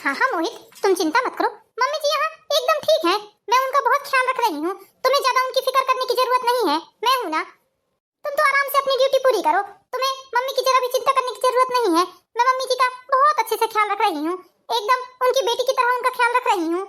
हाँ हाँ मोहित, तुम चिंता मत करो, मम्मी जी यहाँ एकदम ठीक है। मैं उनका बहुत ख्याल रख रही हूँ, तुम्हें ज्यादा उनकी फिक्र करने की जरूरत नहीं है, मैं हूँ ना। तुम तो आराम से अपनी ड्यूटी पूरी करो, तुम्हें मम्मी की जरा भी चिंता करने की जरूरत नहीं है। मैं मम्मी जी का बहुत अच्छे से ख्याल रख रही हूँ, एकदम उनकी बेटी की तरह उनका ख्याल रख रही हूँ।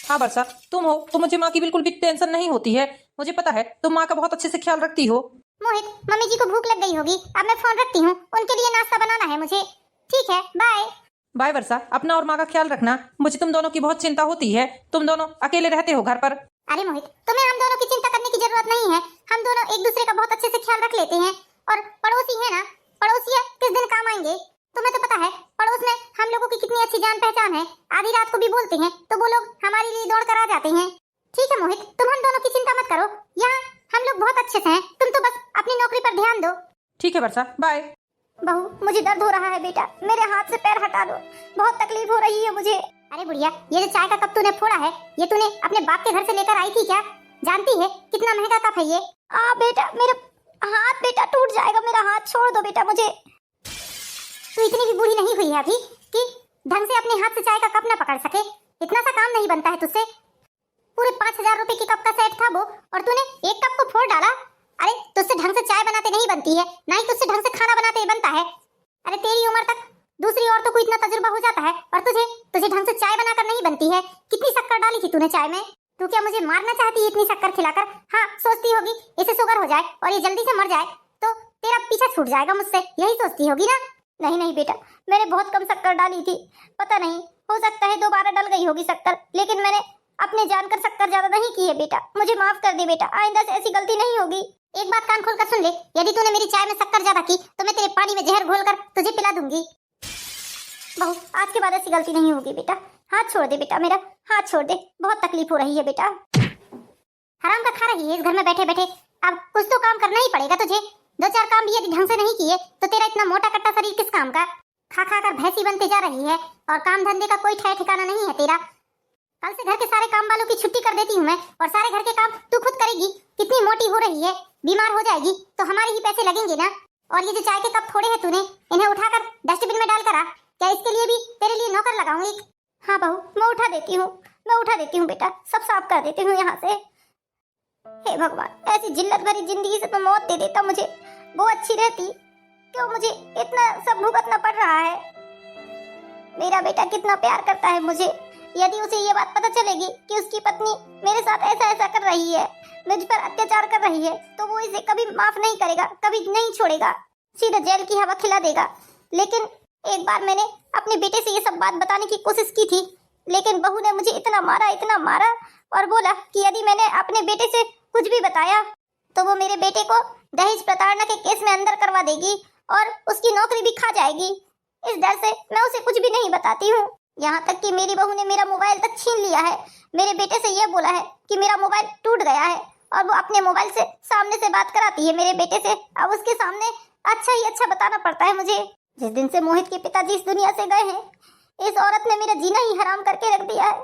हाँ वर्षा, तुम हो तो मुझे माँ की बिल्कुल भी टेंशन नहीं होती है। मुझे पता है तुम माँ का बहुत अच्छे से ख्याल रखती हो। मोहित, मम्मी जी को भूख लग गई होगी, अब मैं फोन रखती हूँ, उनके लिए नाश्ता बनाना है मुझे। ठीक है, बाय। बाय वर्षा, अपना और माँ का ख्याल रखना। मुझे तुम दोनों की बहुत चिंता होती है, तुम दोनों अकेले रहते हो घर पर। अरे मोहित, तुम्हें हम दोनों की चिंता करने की जरूरत नहीं है, हम दोनों एक दूसरे का बहुत अच्छे से ख्याल रख लेते हैं। और पड़ोसी है ना, पड़ोसी है, किस दिन काम आएंगे। तुम्हें तो पता है पड़ोस में हम लोगों की कितनी अच्छी जान पहचान है, आधी रात को भी बोलते हैं तो वो लोग हमारे लिए दौड़ कर आ जाते हैं। ठीक है मोहित, तुम हम दोनों की चिंता मत करो, यहाँ हम लोग बहुत अच्छे से हैं, तुम तो बस अपनी नौकरी पर ध्यान दो। ठीक है वर्षा, बाय। बहू, मुझे दर्द हो रहा है बेटा, मेरे हाथ से पैर हटा दो, बहुत तकलीफ हो रही है मुझे। अरे बुढ़िया, ये जो चाय का कप तूने फोड़ा है, ये तूने अपने बाप के घर से लेकर आई थी क्या? जानती है कितना महंगा कप है ये? बेटा, मेरा हाथ बेटा टूट जाएगा, मेरा हाथ छोड़ दो बेटा मुझे। तू इतनी भी बूढ़ी नहीं हुई है अभी कि ढंग से अपने हाथ से चाय का कप न पकड़ सके। इतना सा काम नहीं बनता है तुझसे। पूरे 5,000 रुपए की कप का सेट था वो, और तूने एक कप को फोड़ डाला। अरे तुझसे ढंग से चाय बनाते नहीं बनती है, ना ही तुझसे ढंग से खाना बनाते बनता है। अरे तेरी उम्र तक दूसरी औरतों को इतना तजुर्बा हो जाता है, और तुझे ढंग से चाय बनाकर नहीं बनती है। कितनी शक्कर डाली थी तूने चाय में? तू क्या मुझे मारना चाहती है इतनी शक्कर खिलाकर? हाँ, सोचती होगी इसे शुगर हो जाए और ये जल्दी से मर जाए तो तेरा पीछा छूट जाएगा मुझसे, यही सोचती होगी ना? नहीं नहीं बेटा, मैंने बहुत कम शक्कर डाली थी, पता नहीं, हो सकता है दोबारा डल गई होगी शक्कर, लेकिन मैंने अपने जानकर शक्कर ज्यादा नहीं की है बेटा, मुझे माफ कर दे बेटा, आइंदा से ऐसी गलती नहीं होगी। एक बात कान खोलकर सुन ले, यदि तूने मेरी चाय में शक्कर ज्यादा की तो मैं तेरे पानी में जहर घोलकर तुझे पिला दूंगी। बहू, आज के बाद ऐसी गलती नहीं होगी बेटा, हाथ छोड़ दे बेटा, मेरा हाथ छोड़ दे, बहुत तकलीफ हो रही है बेटा। हराम का खा रही है इस घर में बैठे बैठे, अब कुछ तो काम करना ही पड़ेगा तुझे। 2-4 काम भी यदि ढंग से नहीं किए तो तेरा इतना मोटा कट्टा शरीर किस काम का? खा खा कर भैंसी बनते जा रही है, और काम धंधे का कोई ठह ठिकाना नहीं है तेरा। कल से घर के सारे काम वालों की छुट्टी कर देती हूँ मैं, और सारे घर के काम तू खुद करेगी। कितनी मोटी हो रही है, बीमार हो जाएगी तो हमारे ही पैसे लगेंगे ना। और ये जो चाय के कप फोड़े हैं तूने, इन्हें उठाकर डस्टबिन में डाल कर आ, क्या इसके लिए भी तेरे लिए नौकर लगाऊं एक? हाँ बहू, मैं उठा देती हूँ, मैं उठा देती हूँ बेटा, सब साफ कर देती हूँ यहाँ से। हे भगवान, ऐसी जिल्लत भरी जिंदगी से तो मौत दे देता मुझे, वो अच्छी रहती। क्यों मुझे इतना सब भुगतना पड़ रहा है? मेरा बेटा कितना प्यार करता है मुझे, यदि उसे ये बात पता चलेगी कि उसकी पत्नी मेरे साथ ऐसा ऐसा कर रही है, मुझ पर अत्याचार कर रही है, तो वो इसे कभी माफ नहीं करेगा, कभी नहीं छोड़ेगा, सीधा जेल की हवा खिला देगा। लेकिन एक बार मैंने अपने बेटे से ये सब बात बताने की कोशिश की थी, लेकिन बहू ने मुझे इतना मारा और बोला कि यदि मैंने अपने बेटे से कुछ भी बताया तो वो मेरे बेटे को दहेज प्रताड़ना के केस में अंदर करवा देगी और उसकी नौकरी भी खा जाएगी। इस डर से मैं उसे कुछ भी नहीं बताती हूँ। यहाँ तक कि मेरी बहू ने मेरा मोबाइल तक छीन लिया है, मेरे बेटे से यह बोला है कि मेरा मोबाइल टूट गया है, और वो अपने मोबाइल से सामने से बात कराती है मेरे बेटे से। अब उसके सामने अच्छा ही अच्छा बताना पड़ता है मुझे। जिस दिन से मोहित के पिताजी इस दुनिया से गए हैं, इस औरत ने मेरा जीना ही हराम करके रख दिया है,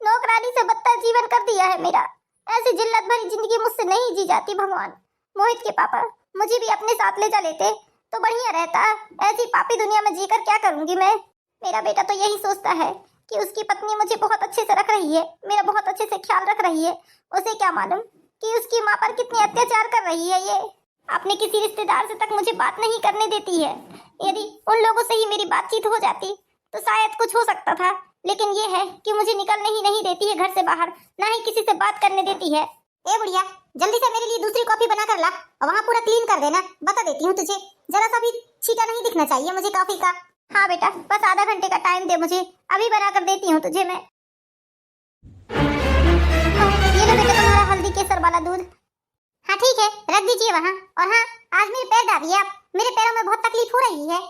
नौकरानी से बदतर जीवन कर दिया है मेरा। ऐसी जिल्लत भरी जिंदगी मुझसे नहीं जी जाती। भगवान, मोहित के पापा मुझे भी अपने साथ ले जा लेते तो बढ़िया रहता। ऐसी पापी दुनिया में जीकर क्या करूंगी मैं? मेरा बेटा तो यही सोचता है कि उसकी पत्नी मुझे बहुत अच्छे से रख रही है, मेरा बहुत अच्छे से ख्याल रख रही है। उसे क्या मालूम कि उसकी माँ पर कितने अत्याचार कर रही है ये। अपने किसी रिश्तेदार से तक मुझे बात नहीं करने देती है। यदि उन लोगों से ही मेरी बातचीत हो जाती तो शायद कुछ हो सकता था, लेकिन ये है कि मुझे निकलने ही नहीं देती है घर से बाहर, ना ही किसी से बात करने देती है। ए बुढ़िया, जल्दी से मेरे लिए दूसरी कॉफी बना कर ला और वहाँ पूरा क्लीन कर देना। बता देती हूँ तुझे, जरा सा भी छींटा नहीं दिखना चाहिए मुझे कॉफी का। हाँ बेटा, बस आधा घंटे का टाइम दे मुझे, अभी बना कर देती हूँ तुझे मैं। ये लो बेटा तुम्हारा हल्दी केसर वाला दूध। हाँ ठीक है, रख दीजिए वहाँ। और हाँ, आज मेरे पैर दाबिए आप, मेरे पैरों में बहुत तकलीफ हो रही है।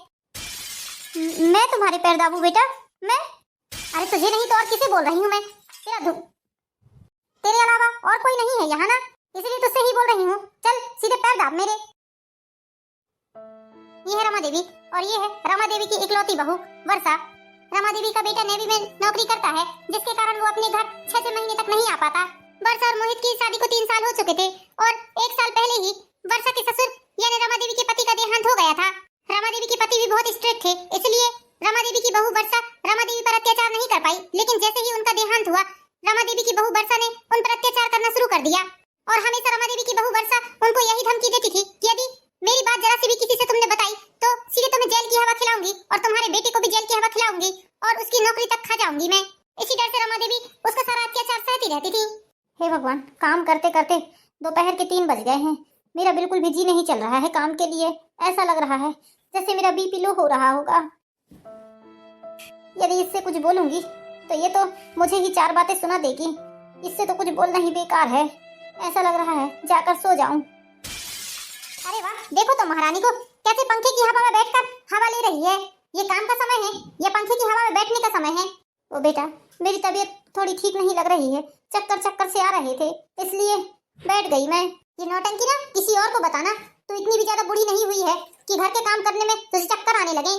मैं तुम्हारे पैर दाबूं बेटा? मैं? अरे तुझे नहीं तो और किसे बोल रही हूँ मैं? तेरे अलावा और कोई नहीं है यहाँ ना, इसलिए तुझसे ही बोल रही हूँ। चल सीधे पैर दाब मेरे। ये है रमा देवी, और ये है रमा देवी की इकलौती बहू वर्षा। रमा देवी का बेटा नेवी में नौकरी करता है, जिसके कारण वो अपने घर 6 महीने तक नहीं आ पाता। वर्षा और मोहित की शादी को 3 साल हो चुके थे, और 1 साल पहले ही वर्षा के ससुर यानी रमा देवी के पति का देहांत हो गया था। रमा देवी के पति भी बहुत स्ट्रिक्ट थे, इसलिए रमा देवी की बहू वर्षा रमा देवी और तुम्हारे बेटे को भी जेल की हवा खिलाऊंगी और उसकी नौकरी तक खा जाऊंगी मैं। इसी डर से रमा देवी उसका सारा अत्याचार सहती रहती थी। हे भगवान, काम करते करते दोपहर के 3 बज गए हैं। मेरा बिल्कुल भी जी नहीं चल रहा है काम के लिए। ऐसा लग रहा है जैसे मेरा बीपी लो हो रहा होगा। यदि इससे कुछ बोलूंगी तो ये तो मुझे ही 4 बातें सुना देगी। इससे तो कुछ बोलना ही बेकार है। ऐसा लग रहा है जाकर सो जाऊं। अरे वाह, देखो तो महारानी को कैसे पंखे की हवा में बैठकर हवा ले रही है। ये काम का समय है या पंखे की हवा में बैठने का समय है? ओ बेटा, मेरी तबीयत थोड़ी ठीक नहीं लग रही है। चक्कर से आ रहे थे, इसलिए बैठ गई मैं। ये नौटंकी ना किसी और को बताना। तू इतनी भी ज्यादा बूढ़ी नहीं हुई है कि घर के काम करने में तुझे चक्कर आने लगे।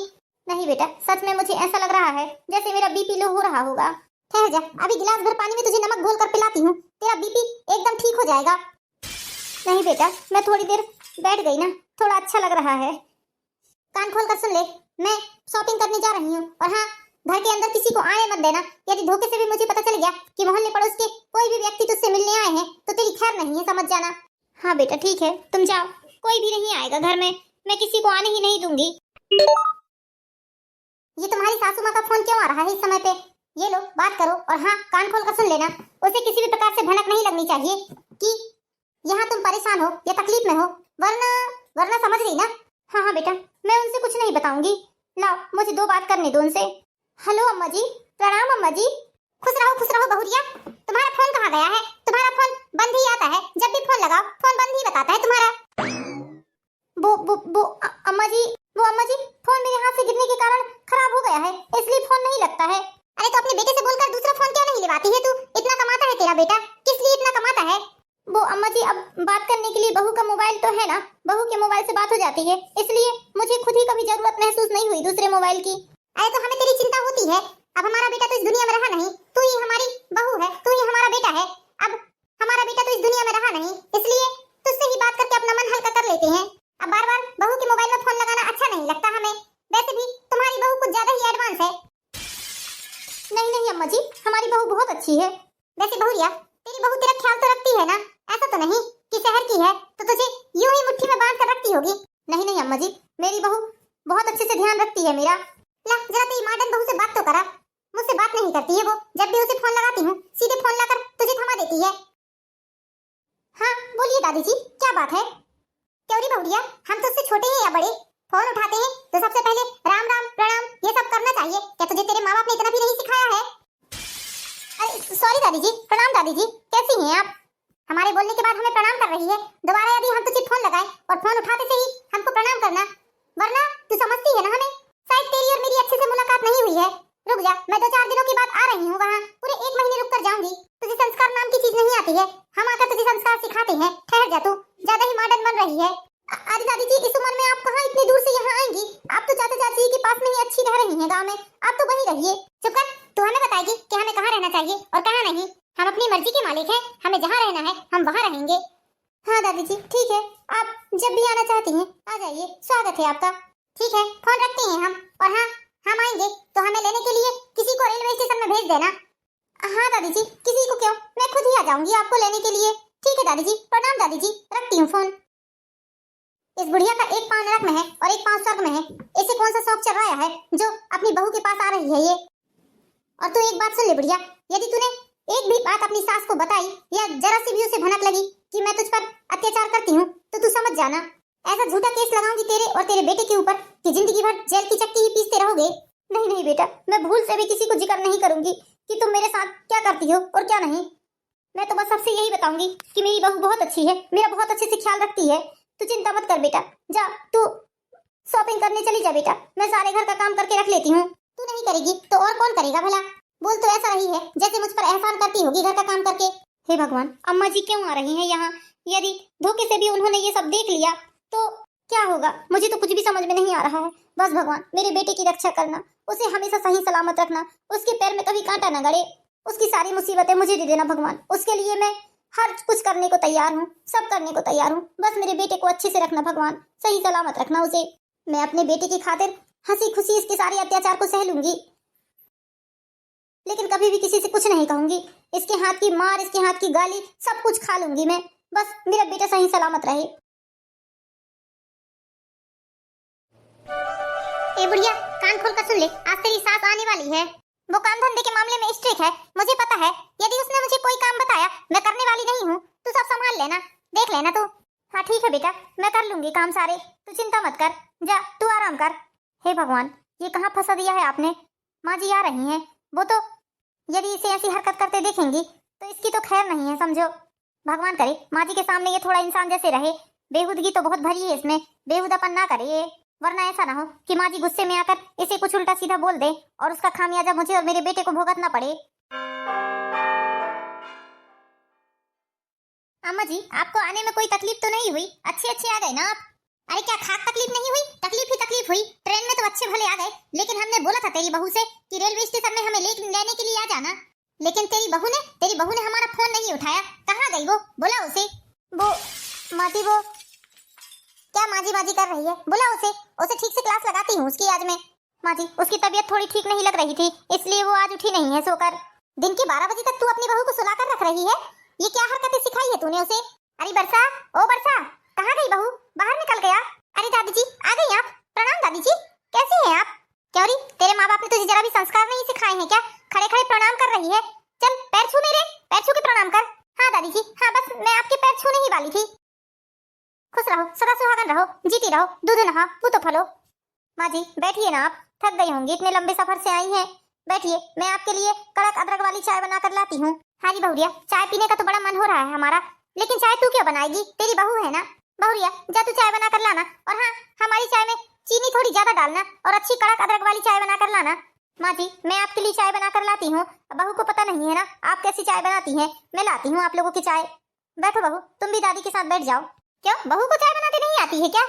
नहीं बेटा, सच में मुझे ऐसा लग रहा है जैसे मेरा बीपी लो हो रहा होगा। ठहर जा, अभी गिलास भर पानी में तुझे नमक घोल कर पिलाती हूँ। तेरा बीपी एकदम ठीक हो जाएगा। नहीं बेटा, मैं थोड़ी देर बैठ गई ना, थोड़ा अच्छा लग रहा है। कान खोल कर सुन ले, मैं शॉपिंग करने जा रही हूँ। और हाँ, घर के अंदर किसी को आने मत देना। यदि धोखे से भी मुझे पता चल गया कि मोहल्ले पड़ोस के कोई भी व्यक्ति तुझसे मिलने आए हैं तो तेरी खैर नहीं है, समझ जाना। हाँ बेटा ठीक है, तुम जाओ। कोई भी नहीं आएगा घर में, मैं किसी को आने ही नहीं दूंगी। ये तुम्हारी सासू माँ का फोन क्यों आ रहा है इस समय पे? ये लो, बात करो। और हाँ, कान खोल कर सुन लेना। उसे किसी भी प्रकार से भनक नहीं लगनी चाहिए कि यहाँ तुम परेशान हो या तकलीफ में हो, वरना समझ गई ना? हाँ हाँ बेटा, मैं उनसे कुछ नहीं बताऊंगी। लाओ, मुझे 2 बात करने दो उनसे। हेलो अम्मा जी, प्रणाम अम्मा जी। खुश रहो बहुरिया। तुम्हारा फोन कहाँ गया है? तुम्हारा फोन बंद ही आता है। जब भी फोन लगाओ फोन बंद ही बताता है तुम्हारा। अम्मा जी, फोन मेरे हाथ से गिरने के कारण खराब हो गया है, इसलिए फोन नहीं लगता है। अरे तो अपने बेटे से बोलकर दूसरा फोन क्यों नहीं लेवाती है तू? इतना कमाता है तेरा बेटा, किस लिए इतना कमाता है? वो अम्मा जी, अब बात करने के लिए बहू का मोबाइल तो है ना, बहू के मोबाइल से बात हो जाती है, इसलिए मुझे खुद ही कभी जरूरत महसूस नहीं हुई दूसरे मोबाइल की। अरे तो हमें तेरी चिंता होती है। अब हमारा बेटा तो इस दुनिया में रहा नहीं, तू ही हमारी बहू है, तू ही हमारा बेटा है। अब हमारा बेटा तो इस दुनिया में रहा नहीं, इसलिए तुझसे ही बात करके अपना मन हल्का कर लेते हैं। अब बार-बार बहू के मोबाइल में फोन लगाना अच्छा नहीं लगता हमें। वैसे भी तुम्हारी बहू कुछ ज्यादा ही एडवांस है। नहीं अम्मा जी, हमारी बहू बहुत अच्छी है। वैसे बहुरिया, तेरी बहू तेरा ख्याल तो रखती है ना? ऐसा तो नहीं कि शहर की है तो तुझे यूं ही मुट्ठी में बांध कर रखती होगी। नहीं अम्मा जी, मेरी बहू बहुत अच्छे से ध्यान रखती है मेरा। ला जरा तेरी मॉडर्न बहू से बात तो करा। मुझसे बात नहीं करती है वो। जब भी उसे फोन लगाती हूँ सीधे फोन लाकर तुझे थमा देती है। हाँ बोलिए दादी जी, क्या बात है? क्यों बहुरिया, हम तुझसे छोटे हैं या बड़े? फोन उठाते हैं तो सबसे पहले राम राम प्रणाम ये सब करना चाहिए। क्या तुझे तेरे माँ बाप ने इतना भी नहीं सिखाया है? अरे सॉरी दादी जी, प्रणाम दादी जी, कैसी हैं आप? हमारे बोलने के बाद हमें प्रणाम कर रही है। दोबारा यदि हम तुझे फोन लगाए और फोन उठाते से ही हमको प्रणाम करना, वरना तू समझती है ना हमें। शायद तेरी और मेरी अच्छे से मुलाकात नहीं हुई है। रुक जा, मैं 2-4 दिनों के बाद आ रही हूँ वहाँ। पूरे 1 महीने रुक कर जाऊंगी। तुझे संस्कार नाम की चीज नहीं आती है, हम आकर तुझे संस्कार सिखाते हैं। ठहर जा, तू ज्यादा ही मॉडर्न बन रही है। अरे दादी जी, इस उम्र में आप कहाँ इतनी दूर से यहाँ आएंगी? आप तो चाचा चाची के पास में ही अच्छी रह रही हैं गाँव में। आप तो वहीं रहिए। चुप कर, तू हमें बताएगी कि हमें कहाँ रहना चाहिए और कहाँ नहीं। हम अपनी मर्जी के मालिक हैं, हमें जहाँ रहना है हम वहाँ रहेंगे। हाँ दादी जी ठीक है, आप जब भी आना चाहती हैं आ जाइए, स्वागत है आपका। ठीक है, फोन रखते हैं हम। और हाँ, हम आएंगे तो हमें लेने के लिए किसी को रेलवे स्टेशन में भेज देना। हाँ दादी जी, किसी को क्यों, मैं खुद ही आ जाऊंगी आपको लेने के लिए। ठीक है दादी जी, प्रणाम दादी जी, रखती हूँ फोन। इस बुढ़िया का एक पाँव नरक में है और एक पाँव स्वर्ग में है। इसे कौन सा शौक चढ़ाया है जो अपनी बहू के पास आ रही है ये? और तू एक बात सुन ले बुढ़िया, यदि तूने एक भी बात अपनी सास को बताई या जरा सी भी उसे भनक लगी कि मैं तुझ पर अत्याचार करती हूँ तो तू समझ जाना, ऐसा झूठा केस लगाऊंगी तेरे और तेरे बेटे के ऊपर कि जिंदगी भर जेल की चक्की ही पीसते रहोगे। नहीं बेटा, मैं भूल से भी किसी को जिक्र नहीं करूंगी कि तुम मेरे साथ क्या करती हो और क्या नहीं। मैं तो बस सबसे यही बताऊंगी कि मेरी बहू बहुत अच्छी है, मेरा बहुत अच्छे से ख्याल रखती है। तू चिंता मत कर बेटा, जा तू शॉपिंग करने चली जा बेटा, मैं सारे घर का काम करके रख लेती हूँ। तू नहीं करेगी तो और कौन करेगा भला? बोल तो ऐसा ही है जैसे मुझ पर एहसान करती होगी घर का काम करके। हे भगवान, अम्मा जी क्यों आ रही हैं यहाँ? यदि धोखे से भी उन्होंने ये सब देख लिया तो क्या होगा? मुझे तो कुछ भी समझ में नहीं आ रहा है। बस भगवान मेरे बेटे की रक्षा करना, उसे हमेशा सही सलामत रखना, उसके पैर में कभी कांटा न गड़े, उसकी सारी मुसीबतें मुझे दे देना भगवान। उसके लिए मैं हर कुछ करने को तैयार हूँ, सब करने को तैयार हूँ। बस मेरे बेटे को अच्छे से रखना भगवान, सही सलामत रखना उसे। मैं अपने बेटे की खातिर हंसी खुशी इसके सारे अत्याचार को सह लूंगी, लेकिन कभी भी किसी से कुछ नहीं कहूंगी। इसके हाथ की मार, इसके हाथ की गाली सब कुछ खा लूंगी मैं। बस मेरा बेटा सही सलामत रहे। ए बुढ़िया, कान खोल कर सुन ले, आज तेरी सास आने वाली है। वो काम धंधे के मामले में स्ट्रिक्ट है, मुझे पता है। यदि उसने मुझे कोई काम बताया, मैं करने वाली नहीं हूँ। तू सब संभाल लेना, देख लेना तू। हाँ ठीक है बेटा, मैं कर लूंगी काम सारे, तू चिंता मत कर। जा तू आराम कर। हे भगवान, ये कहाँ फंसा दिया है आपने। माँ जी आ रही हैं, वो तो यदि इसे ऐसी हरकत करते देखेंगी तो इसकी तो खैर नहीं है, समझो। भगवान करे माँ जी के सामने ये थोड़ा इंसान जैसे रहे। बेहूदगी तो बहुत भरी है इसमें, बेहुदापन ना करे ये, वरना ऐसा ना हो कि माँ जी गुस्से में आकर इसे कुछ उल्टा सीधा बोल दे और उसका खामियाजा मुझे और मेरे बेटे को भुगतना पड़े। अम्मा जी, आपको आने में कोई तकलीफ तो नहीं हुई? अच्छे अच्छे आ गए ना आप? अरे क्या खाक तकलीफ नहीं हुई? तकलीफ ही तकलीफ हुई। ट्रेन में तो अच्छे भले आ गए, लेकिन हमने बोला था तेरी बहू से कि रेलवे स्टेशन में हमें लेने के लिए आ जाना, लेकिन तेरी बहू ने हमारा फोन नहीं उठाया। कहाँ गई वो? बोला उसे। वो माँ जी, वो क्या माजी कर रही है? बोला उसे ठीक से क्लास लगाती हूँ उसकी आज मैं। माँ जी, उसकी तबीयत थोड़ी ठीक नहीं लग रही थी, इसलिए वो आज उठी नहीं है सोकर। दिन के 12 बजे तक तू अपनी बहू को सुलाकर रख रही है? ये क्या हरकतें सिखाई है तूने उसे? अरे बरसा, ओ बरसा, कहाँ गई बहू? बाहर निकल गया। अरे दादी जी आ गई आप? प्रणाम दादी जी, कैसे हैं आप? क्यों री, तेरे माँ बाप ने तुझे जरा भी संस्कार नहीं सिखाए हैं क्या? खड़े खड़े प्रणाम कर रही है। चल पैर छू मेरे, पैर छू के प्रणाम कर। हाँ दादी जी, हाँ बस मैं आपके पैर छूने ही वाली थी। खुश रहो, सदा सुहागन रहो, जीती रहो, दूध नहा वो तो फलो। माँ जी बैठिए ना, आप थक गई होंगी, इतने लंबे सफर से आई हैं। बैठिए, मैं आपके लिए कड़क अदरक वाली चाय बना कर लाती हूँ। हाँ जी बहुरिया, चाय पीने का तो बड़ा मन हो रहा है हमारा, लेकिन चाय तू क्यों बनाएगी? तेरी बहू है ना। बहुरिया जा तू चाय बना कर लाना, और हाँ हमारी चाय में चीनी थोड़ी ज्यादा डालना और अच्छी कड़क अदरक वाली चाय बना कर लाना। माँ जी मैं आपके लिए चाय बना कर लाती हूँ, बहू को पता नहीं है ना आप कैसी चाय बनाती हैं। मैं लाती हूँ आप लोगों की चाय। बैठो बहू, तुम भी दादी के साथ बैठ जाओ। क्यों, बहू को चाय बनाते नहीं आती है क्या?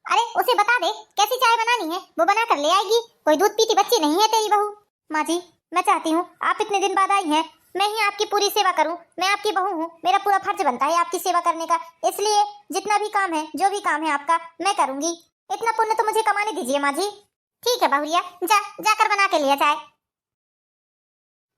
अरे उसे बता दे कैसी चाय बनानी है, वो बना कर ले आएगी। कोई दूध पीती बच्ची नहीं है तेरी बहू। माँ जी मैं चाहती हूँ आप इतने दिन बाद आई हैं, मैं ही आपकी पूरी सेवा करूं। मैं आपकी बहू हूँ, मेरा पूरा फर्ज बनता है आपकी सेवा करने का, इसलिए जितना भी काम है, जो भी काम है आपका मैं करूंगी। इतना पुण्य तो मुझे कमाने दीजिए माँ जी। ठीक है बहुरिया, जाकर बना के लिया चाय।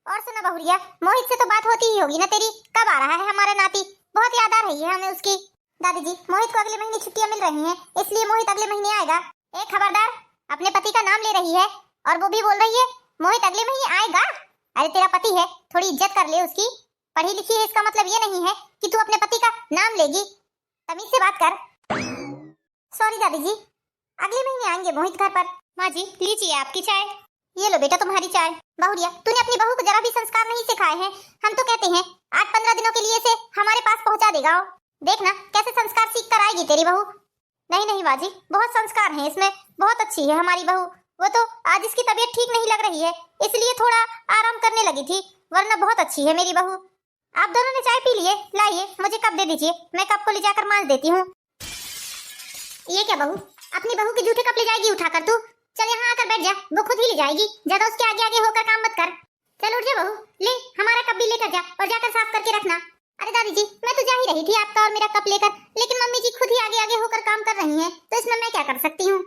और सुना बहुरिया, मोहित से तो बात होती ही होगी ना तेरी? कब आ रहा है हमारा नाती? बहुत याद आ रही है हमें उसकी। दादी जी मोहित को अगले महीने छुट्टियां मिल रही हैं, इसलिए मोहित अगले महीने आएगा। एक खबरदार, अपने पति का नाम ले रही है और वो भी बोल रही है मोहित अगले महीने आएगा। अरे तेरा पति है, थोड़ी इज्जत कर ले उसकी। पढ़ी लिखी है इसका मतलब ये नहीं है कि तू अपने पति का नाम लेगी। तमीज से बात कर। सॉरी दादी जी, अगले महीने आएंगे मोहित घर पर। माँ जी लीजिए आपकी चाय। ये लो बेटा तुम्हारी चाय। बहुरिया तूने अपनी बहू को जरा भी संस्कार नहीं सिखाए हैं। हम तो कहते हैं 8-15 दिनों के लिए इसे हमारे पास पहुंचा देगा। देखना कैसे संस्कार सीख कर आएगी तेरी बहू। नहीं नहीं बाजी, बहुत संस्कार हैं इसमें, बहुत अच्छी है हमारी बहू। वो तो आज इसकी तबीयत ठीक नहीं लग रही है, इसलिए थोड़ा आराम करने लगी थी, वरना बहुत अच्छी है मेरी बहू। आप दोनों ने चाय पी लिए? लाइए मुझे कप दे दीजिए, मैं कप को ले जाकर मांज देती हूँ। ये क्या बहू, अपनी बहू के जूठे कप ले जाएगी उठाकर तू? चल यहाँ आकर बैठ जा, वो खुद ही ले जाएगी, ज्यादा उसके आगे आगे होकर काम मत कर। चल उठ जा बहू, ले हमारा कप भी लेकर जा और जाकर साफ करके रखना। अरे दादी जी मैं तो जा ही रही थी आपका और मेरा कप लेकर, लेकिन मम्मी जी खुद ही आगे आगे होकर काम कर रही हैं, तो इसमें मैं क्या कर सकती हूँ।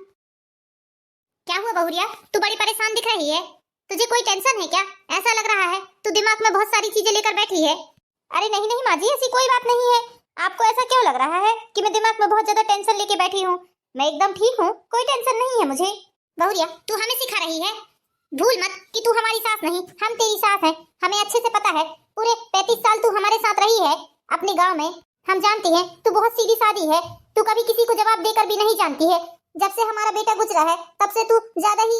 क्या हुआ बहुरिया, तू बड़ी परेशान दिख रही है, तुझे कोई टेंशन है क्या? ऐसा लग रहा है तू दिमाग में बहुत सारी चीजें लेकर बैठी है। अरे नहीं नहीं माँ जी, ऐसी कोई बात नहीं है। आपको ऐसा क्यों लग रहा है कि मैं दिमाग में बहुत ज्यादा टेंशन लेके बैठी हूँ? मैं एकदम ठीक हूँ, कोई टेंशन नहीं है मुझे। बहुरिया तू हमें सिखा रही है, भूल मत कि तू हमारी सास नहीं, हम तेरी सास है। हमें अच्छे से पता है, पूरे 35 साल तू हमारे साथ रही है अपने गाँव में, हम जानते हैं तू बहुत सीधी सादी है। तू कभी किसी को जवाब देकर भी नहीं जानती है। जब से हमारा बेटा गुजरा है तब से तू ज्यादा ही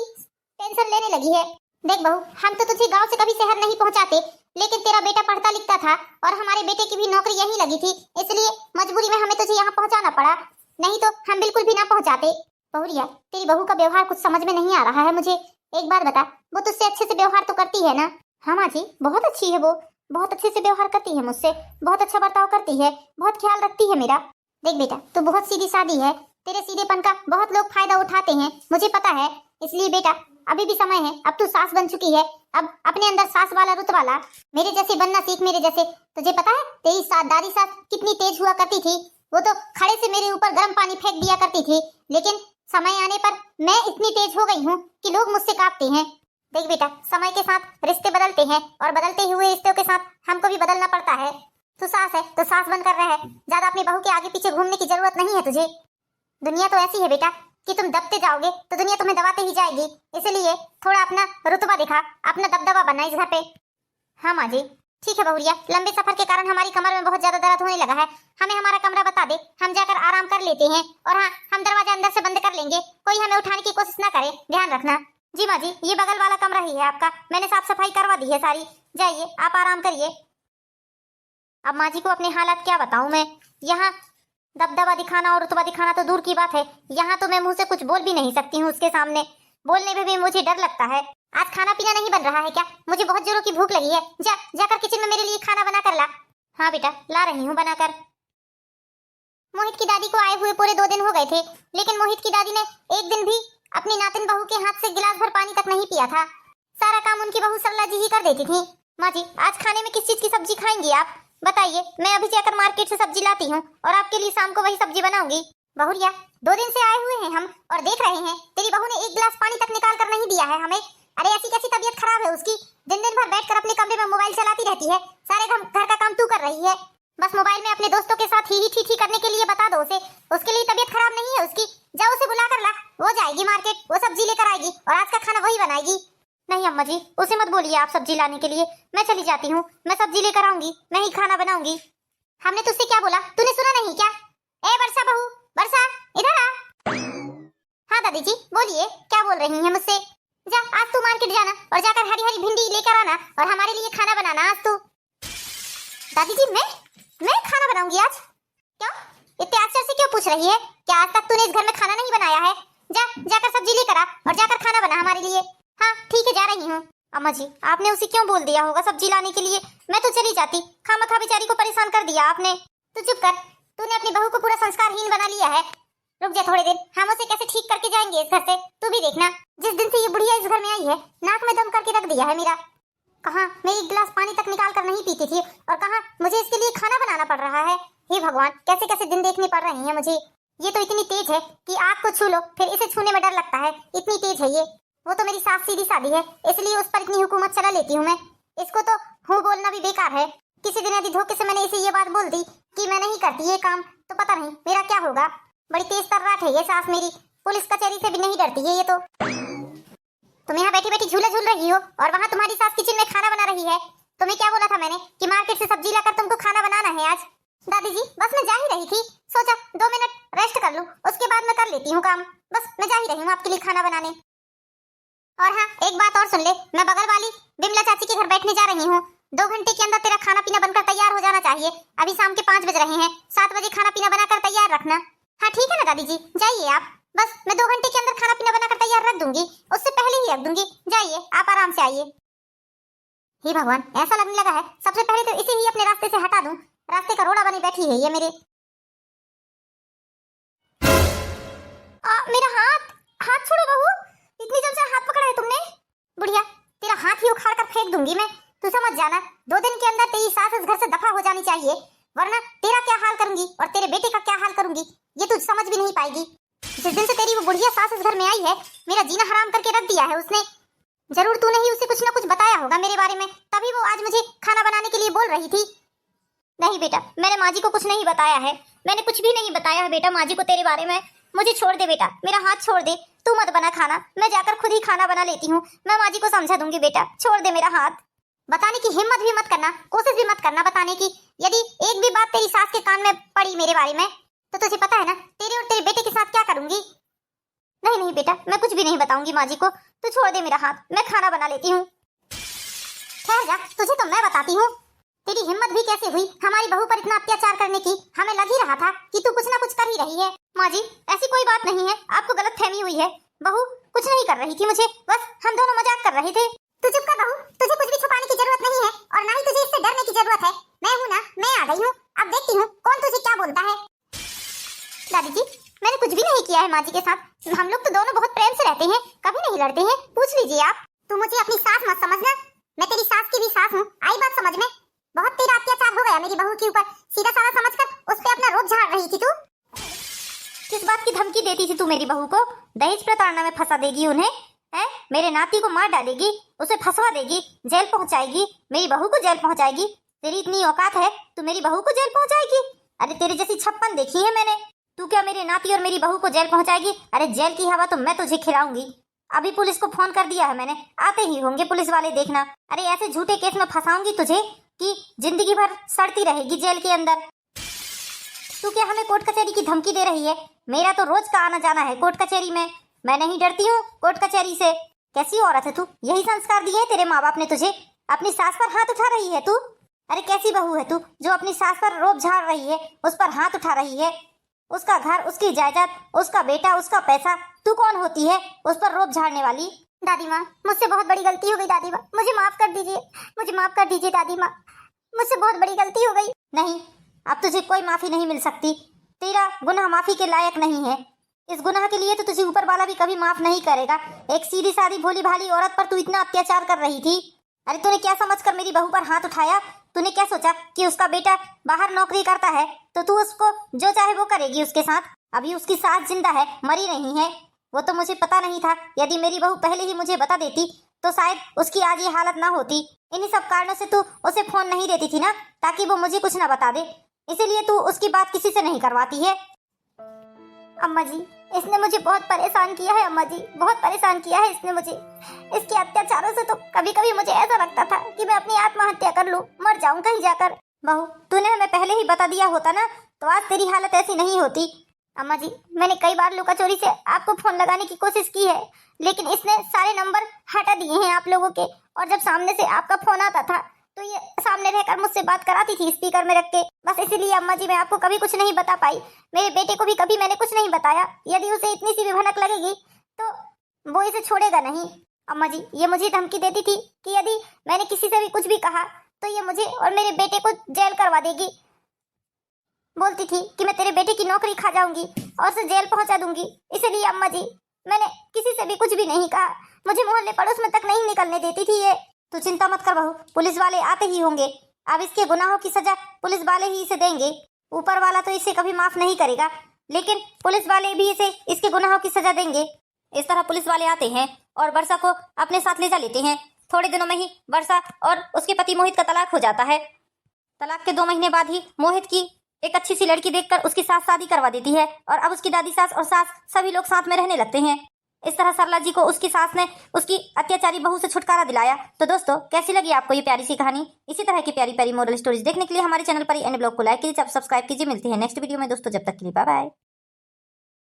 टेंशन लेने लगी है। देख बहू, हम तो तुझे गांव से कभी शहर नहीं पहुंचाते, लेकिन तेरा बेटा पढ़ता लिखता था और हमारे बेटे की भी नौकरी यहीं लगी थी, इसलिए मजबूरी में हमें तुझे यहाँ पहुंचाना पड़ा, नहीं तो हम बिल्कुल भी ना पहुंचाते। बहुरिया तेरी बहू का व्यवहार कुछ समझ में नहीं आ रहा है मुझे। एक बात बता, वो तुझसे अच्छे से व्यवहार तो करती है ना? हाँ माँ जी बहुत अच्छी है, वो बहुत अच्छे से व्यवहार करती है मुझसे, बहुत अच्छा बर्ताव करती है, बहुत ख्याल रखती है मेरा। देख बेटा तू बहुत सीधी सादी है, तेरे सीधेपन का बहुत लोग फायदा उठाते हैं, मुझे पता है। इसलिए बेटा अभी भी समय है, अब तू सास बन चुकी है, अब अपने अंदर सास वाला रुतबा ला, मेरे जैसे बनना सीख, मेरे जैसे। तुझे पता है तेरी दादी सास कितनी तेज हुआ करती थी, वो तो खड़े से मेरे ऊपर गर्म पानी फेंक दिया करती थी, लेकिन समय आने पर मैं इतनी तेज हो गई हूँ कि लोग मुझसे कांपते हैं। देख बेटा समय के साथ रिश्ते बदलते हैं और बदलते हुए रिश्तों के साथ हमको भी बदलना पड़ता है। तू सास है तो सास बनकर रहे, ज्यादा अपनी बहू के आगे पीछे घूमने की जरूरत नहीं है तुझे। दुनिया तो ऐसी है बेटा, कि तुम दबते जाओगे तो दुनिया तुम्हें दबाते ही जाएगी, इसलिए थोड़ा अपना रुतबा दिखा, अपना दबदबा बना इस घर पे। हाँ माँ जी ठीक है बहुरिया, लंबे सफर के कारण हमारी कमर में बहुत ज्यादा दर्द होने लगा है, हमें हमारा कमरा बता दे, हम जाकर आराम कर लेते हैं। और हाँ, हम दरवाजा अंदर से बंद कर लेंगे, कोई हमें उठाने की कोशिश ना करे, ध्यान रखना। जी माँ जी, ये बगल वाला कमरा ही है आपका, मैंने साफ सफाई करवा दी है सारी, जाइए आप आराम करिए। अब माँ जी को अपने हालात क्या बताऊं मैं, यहाँ दबदबा दिखाना और रुतबा दिखाना तो दूर की बात है, यहाँ तो मैं मुंह से कुछ बोल भी नहीं सकती हूँ उसके सामने, बोलने में भी मुझे डर लगता है। आज खाना पीना नहीं बन रहा है क्या? मुझे बहुत जोरों की भूख लगी है, जाकर किचन में मेरे लिए खाना बना कर ला। हाँ बेटा ला रही हूँ बनाकर। मोहित की दादी को आए हुए पूरे 2 दिन हो गए थे, लेकिन मोहित की दादी ने एक दिन भी अपनी नातिन बहू के हाथ से गिलास भर पानी तक नहीं पिया था, सारा काम उनकी बहू सरला जी ही कर देती थी। माँ जी आज खाने में किस चीज की सब्जी खाएंगी आप बताइए, मैं अभी जाकर मार्केट से सब्जी लाती हूँ और आपके लिए शाम को वही सब्जी बनाऊंगी। बहुरिया 2 दिन से आए हुए हैं हम और देख रहे हैं तेरी बहू ने 1 गिलास पानी तक निकाल कर नहीं दिया है हमें। अरे ऐसी कैसी तबीयत खराब है उसकी, दिन दिन भर बैठकर अपने कमरे में मोबाइल चलाती रहती है, सारे घर का काम तू कर रही है, बस मोबाइल में अपने दोस्तों के साथ ही ठीक करने के लिए बता दो उसे, उसके लिए तबीयत खराब नहीं है उसकी, जाओ उसे बुला कर ला, वो जाएगी मार्केट, वो सब्जी लेकर आएगी और आज का खाना वही बनाएगी। नहीं अम्मा जी उसे मत बोलिए आप सब्जी लाने के लिए, मैं चली जाती हूँ, मैं सब्जी लेकर आऊंगी, मैं ही खाना बनाऊंगी। हमने तुझसे क्या बोला, तूने सुना नहीं क्या? ए वर्षा बहू, वर्षा इधर आ। हाँ दादी जी बोलिए, क्या बोल रही हैं मुझसे? जा आज तू मार्केट जाना और जाकर हरी हरी भिंडी लेकर आना और हमारे लिए खाना बनाना आज तू। दादी जी मैं खाना बनाऊंगी आज? क्यों इतने आश्चर्य से क्यों पूछ रही है? क्या आज तक तूने इस घर में खाना नहीं बनाया है? जाकर सब्जी लेकर आ और जाकर खाना बना हमारे लिए। हाँ ठीक है जा रही हूँ। अम्मा जी आपने उसे क्यों बोल दिया होगा सब्जी लाने के लिए, मैं तो चली जाती, खामखा बेचारी को परेशान कर दिया आपने। तू चुप कर, तूने अपनी बहू को पूरा संस्कारहीन बना लिया है। रुक जा थोड़े दिन, हम उसे कैसे ठीक करके जाएंगे इस घर से, तू भी देखना। जिस दिन से ये बुढ़िया इस घर में आई है नाक में दम करके रख दिया है मेरा, कहाँ मैं 1 गिलास पानी तक निकाल कर नहीं पीती थी और कहाँ मुझे इसके लिए खाना बनाना पड़ रहा है। हे भगवान कैसे कैसे दिन देखने पड़ रहे हैं मुझे, ये तो इतनी तेज है कि आग को छू लो फिर इसे छूने में डर लगता है, इतनी तेज है ये। वो तो मेरी सास सीधी सादी है इसलिए उस पर इतनी हुकूमत चला लेती हूँ मैं, इसको तो हूँ बोलना भी बेकार है। किसी दिन यदि धोखे से मैंने इसे ये बात बोल दी कि मैं नहीं करती ये काम तो पता नहीं मेरा क्या होगा। बड़ी तेज तर्राट है ये सास मेरी, पुलिस कचहरी से भी नहीं डरती है ये तो। तुम यहाँ बैठी बैठी झूला झूल रही हो और वहाँ तुम्हारी सास किचन में खाना बना रही है। तुम्हें क्या बोला था मैंने कि मार्केट से सब्जी लाकर तुमको खाना बनाना है आज? दादी जी बस मैं जा ही रही थी, सोचा 2 मिनट रेस्ट कर लूं, उसके बाद मैं कर लेती हूँ काम, बस मैं जा ही रही हूँ आपके लिए खाना बनाने। और हाँ एक बात और सुन ले, मैं बगल वाली बिमला चाची के घर बैठने जा रही हूँ, 2 घंटे के अंदर तेरा खाना पीना बनकर तैयार हो जाना चाहिए। अभी शाम के 5 बज रहे हैं, 7 बजे खाना पीना बनाकर तैयार रखना। हाँ ठीक है ना दादी जी, जाइए आप, बस मैं 2 घंटे के अंदर खाना पीना बनाकर तैयार रख दूंगी, उससे पहले ही रख दूंगी, जाइए आप आराम से आइए। हे भगवान ऐसा लगने लगा है सबसे पहले तो इसे ही अपने रास्ते से हटा दूं, रास्ते का रोड़ा बनी बैठी है ये मेरे। मेरा हाथ छोड़ो बहू, इतनी जल्द से हाथ पकड़ा है तुमने? बुढ़िया तेरा हाथ ही उखाड़ कर फेंक दूंगी मैं, तू समझ जाना 2 दिन के अंदर तेरी सास इस घर से दफा हो जानी चाहिए, वरना तेरा क्या हाल करूंगी और तेरे बेटे का क्या हाल करूंगी ये तू समझ भी नहीं पाएगी। जिस दिन से तेरी वो बुढ़िया सास इस घर में आई है मेरा जीना हराम करके रख दिया है उसने। जरूर तूने ही उसे कुछ ना कुछ बताया होगा मेरे बारे में, तभी वो आज मुझे खाना बनाने के लिए बोल रही थी। नहीं बेटा मैंने माँ जी को कुछ नहीं बताया है, मैंने कुछ भी नहीं बताया है बेटा माँ जी को तेरे बारे में। मुझे छोड़ दे बेटा, मेरा हाथ छोड़ दे, तू मत बना खाना, मैं जाकर खुद ही खाना बना लेती हूँ, मैं माँ जी को समझा दूंगी बेटा, छोड़ दे मेरा हाथ। बताने की हिम्मत भी मत करना, कोशिश भी मत करना बताने की, यदि एक भी बात तेरी सास के कान में पड़ी मेरे बारे में तो तुझे पता है ना तेरे और तेरे बेटे के साथ क्या करूंगी। नहीं नहीं बेटा मैं कुछ भी नहीं बताऊंगी माँ जी को, तू छोड़ दे मेरा हाथ, मैं खाना बना लेती हूँ। ठहर जा, तुझे तो मैं बताती हूँ तेरी हिम्मत भी कैसे हुई हमारी बहू पर इतना अत्याचार करने की, हमें लग ही रहा था कि तू कुछ ना कुछ कर ही रही है। माँ जी ऐसी कोई बात नहीं है, आपको गलतफहमी हुई है, बहू कुछ नहीं कर रही थी मुझे, बस हम दोनों मजाक कर रहे थे। तू चुप कर बहू, तुझे कुछ भी छुपाने की जरूरत नहीं है और ना ही तुझे इससे डरने की जरूरत है, मैं हूँ ना, मैं आ गई हूँ, अब देखती हूँ कौन तुझे क्या बोलता है। दादी जी मैंने कुछ भी नहीं किया है माँ जी के साथ, हम लोग तो दोनों बहुत प्रेम से रहते हैं, कभी नहीं लड़ते हैं, पूछ लीजिए आप। तू मुझे अपनी सास मत समझना, मैं तेरी सास की भी सास हूँ, आई बात समझ में। बहुत तेरा अत्याचार हो गया मेरी बहू के ऊपर, सीधा साधा समझकर उस पे अपना रोब झाड़ रही थी तू। किस बात की धमकी देती थी तू मेरी बहू को? दहेज प्रताड़ना में फंसा देगी उन्हें, हैं? मेरे नाती को मार डालेगी, उसे फंसवा देगी, जेल पहुंचाएगी, मेरी बहू को जेल पहुंचाएगी। तेरी इतनी औकात है तू मेरी बहू को जेल पहुंचाएगी? अरे तेरी जैसी 56 देखी है मैंने, तू क्या मेरे नाती और मेरी बहू को जेल पहुंचाएगी? अरे जेल की हवा तो मैं तुझे खिलाऊंगी। अभी पुलिस को फोन कर दिया है मैंने, आते ही होंगे पुलिस वाले, देखना। अरे ऐसे झूठे केस में फंसाऊंगी तुझे कि जिंदगी भर सड़ती रहेगी जेल के अंदर। तू क्या हमें कोर्ट कचहरी की धमकी दे रही है? मेरा तो रोज का आना जाना है कोर्ट कचहरी में, मैं नहीं डरती हूँ कोर्ट कचहरी से। कैसी औरत है तू? यही संस्कार दिए हैं तेरे माँ बाप ने तुझे? अपनी सास पर हाथ उठा रही है तू? अरे कैसी बहू है तू जो अपनी सास पर रोब झाड़ रही है, उस पर हाथ उठा रही है? उसका घर, उसकी जायदाद, उसका बेटा, उसका पैसा, तू कौन होती है उस पर रोब झाड़ने वाली? दादी माँ, मुझसे बहुत बड़ी गलती हो गई दादी माँ, मुझे माफ कर दीजिए, मुझे माफ कर दीजिए दादी माँ, मुझसे बहुत बड़ी गलती हो गई। नहीं, अब तुझे कोई माफी नहीं मिल सकती, तेरा गुनाह माफी के लायक नहीं है। इस गुनाह के लिए तो तुझे ऊपर वाला भी कभी माफ नहीं करेगा। एक सीधी सादी भोली भाली औरत पर तू इतना अत्याचार कर रही थी। अरे तूने क्या समझकर मेरी बहू पर हाथ उठाया? तूने क्या सोचा कि उसका बेटा बाहर नौकरी करता है तो तू उसको जो चाहे वो करेगी उसके साथ? अभी उसकी सास जिंदा है, मरी नहीं है। वो तो मुझे पता नहीं था, यदि मेरी बहू पहले ही मुझे बता देती तो शायद उसकी आज ये हालत ना होती। इन्हीं सब कारणों से तू उसे फोन नहीं देती थी ना, ताकि वो मुझे कुछ ना बता दे, इसीलिए तू उसकी बात किसी से नहीं करवाती है। अम्मा जी, इसने मुझे बहुत परेशान किया है अम्मा जी, बहुत परेशान किया है इसने मुझे। इसके अत्याचारों से तो कभी कभी मुझे ऐसा लगता था कि मैं अपनी आत्महत्या कर लूं, मर जाऊं कहीं जाकर। बहू, तूने हमें पहले ही बता दिया होता ना तो आज तेरी हालत ऐसी नहीं होती। अम्मा जी, मैंने कई बार लुका चोरी से आपको फोन लगाने की कोशिश की है, लेकिन इसने सारे नंबर हटा दिए हैं आप लोगों के, और जब सामने से आपका फोन आता था तो ये सामने रहकर मुझसे बात कराती थी स्पीकर में रख के। बस इसीलिए अम्मा जी मैं आपको कभी कुछ नहीं बता पाई। मेरे बेटे को भी कभी मैंने कुछ नहीं बताया। यदि उसे इतनी सी भी भनक लगेगी तो वो इसे छोड़ेगा नहीं। अम्मा जी, ये मुझे धमकी देती थी कि यदि मैंने किसी से भी कुछ भी कहा तो ये मुझे और मेरे बेटे को जेल करवा देगी। बोलती थी कि मैं तेरे बेटे की नौकरी खा जाऊंगी और उसे जेल पहुंचा दूंगी। इसीलिए अम्मा जी मैंने किसी से भी कुछ भी नहीं कहा। मुझे मोहल्ले पड़ोस में तक नहीं निकलने देती थी ये। तू चिंता मत कर बहू, पुलिस वाले आते ही होंगे। अब इसके गुनाहों की सजा पुलिस वाले ही इसे देंगे। ऊपर वाला तो इसे कभी माफ नहीं करेगा, लेकिन पुलिस वाले भी इसे इसके गुनाहों की सजा देंगे। इस तरह पुलिस वाले आते हैं और वर्षा को अपने साथ ले जा लेते हैं। थोड़े दिनों में ही वर्षा और उसके पति मोहित का तलाक हो जाता है। तलाक के 2 महीने बाद ही मोहित की एक अच्छी सी लड़की देखकर उसकी सास शादी करवा देती है और अब उसकी दादी सास और सास सभी लोग साथ में रहने लगते हैं। इस तरह सरला जी को उसकी सास ने उसकी अत्याचारी बहू से छुटकारा दिलाया। तो दोस्तों, कैसी लगी आपको ये प्यारी सी कहानी? इसी तरह की प्यारी प्यारी मोरल स्टोरीज देखने के लिए हमारे चैनल पर एंड ब्लॉग को लाइक कीजिए, सब्सक्राइब कीजिए। मिलती है नेक्स्ट वीडियो में दोस्तों, जब तक के लिए बाय बाय।